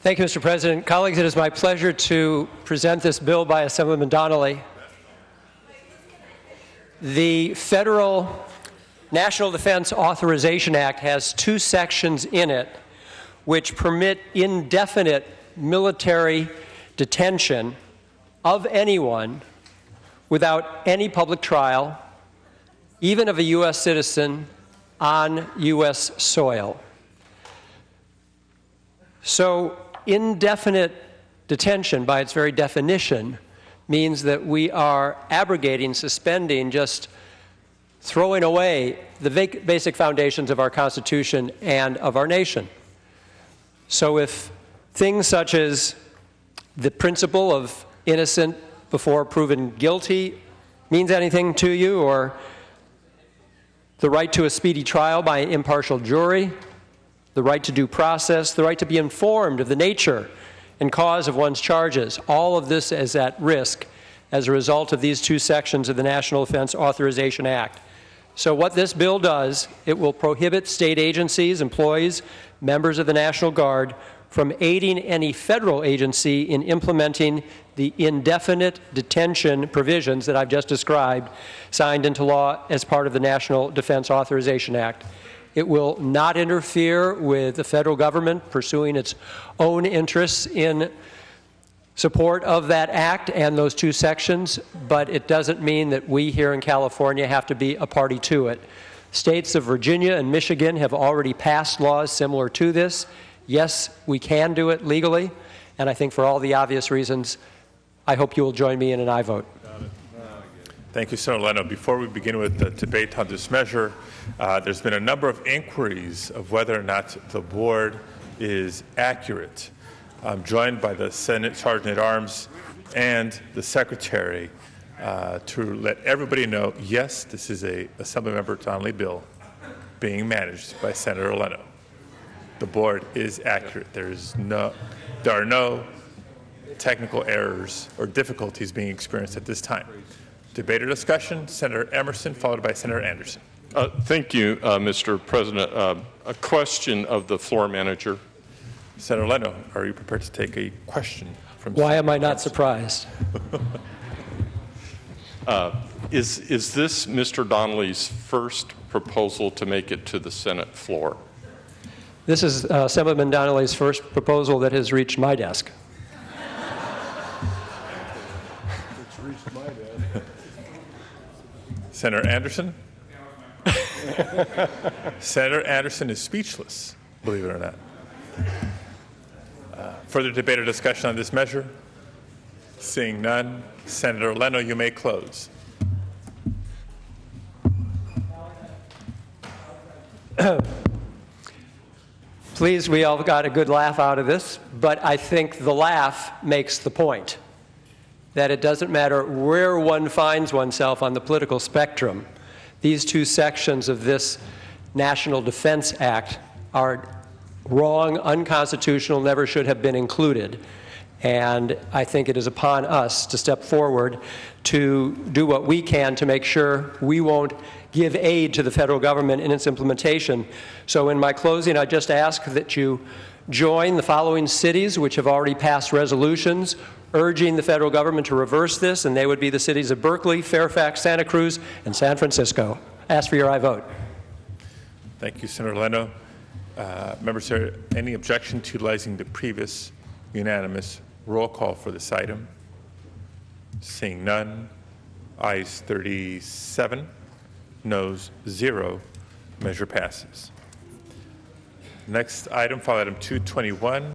Thank you, Mr. President. Colleagues, it is my pleasure to present this bill by Assemblyman Donnelly. The Federal National Defense Authorization Act has two sections in it which permit indefinite military detention of anyone without any public trial, even of a U.S. citizen on U.S. soil. So indefinite detention, by its very definition, means that we are abrogating, suspending, just throwing away the basic foundations of our Constitution and of our nation. So if things such as the principle of innocent before proven guilty means anything to you, or the right to a speedy trial by an impartial jury, the right to due process, the right to be informed of the nature and cause of one's charges, all of this is at risk as a result of these two sections of the National Defense Authorization Act. So what this bill does, it will prohibit state agencies, employees, members of the National Guard from aiding any federal agency in implementing the indefinite detention provisions that I've just described, signed into law as part of the National Defense Authorization Act. It will not interfere with the federal government pursuing its own interests in support of that act and those two sections, but it doesn't mean that we here in California have to be a party to it. States of Virginia and Michigan have already passed laws similar to this. Yes, we can do it legally, and I think for all the obvious reasons, I hope you will join me in an aye vote. Thank you, Senator Leno. Before we begin with the debate on this measure, there's been a number of inquiries of whether or not the board is accurate. I'm joined by the Senate Sergeant-at-Arms and the Secretary to let everybody know, yes, this is a Assemblymember Donnelly bill being managed by Senator Leno. The board is accurate. There are no technical errors or difficulties being experienced at this time. Debate or discussion, Senator Emerson, followed by Senator Anderson. Thank you, Mr. President. A question of the floor manager. Senator Leno, are you prepared to take a question from? Why am I not surprised? Is this Mr. Donnelly's first proposal to make it to the Senate floor? This is Assemblyman Donnelly's first proposal that has reached my desk. It's reached my desk. Senator Anderson? Senator Anderson is speechless, believe it or not. Further debate or discussion on this measure? Seeing none, Senator Leno, you may close. Please, we all got a good laugh out of this, but I think the laugh makes the point that it doesn't matter where one finds oneself on the political spectrum. These two sections of this National Defense Act are wrong, unconstitutional, never should have been included. And I think it is upon us to step forward to do what we can to make sure we won't give aid to the federal government in its implementation. So in my closing, I just ask that you join the following cities which have already passed resolutions urging the federal government to reverse this, and they would be the cities of Berkeley, Fairfax, Santa Cruz, and San Francisco. Ask for your aye vote. Thank you, Senator Leno. Members, are there any objection to utilizing the previous unanimous roll call for this item? Seeing none, ayes 37, noes 0, measure passes. Next item, file item 221.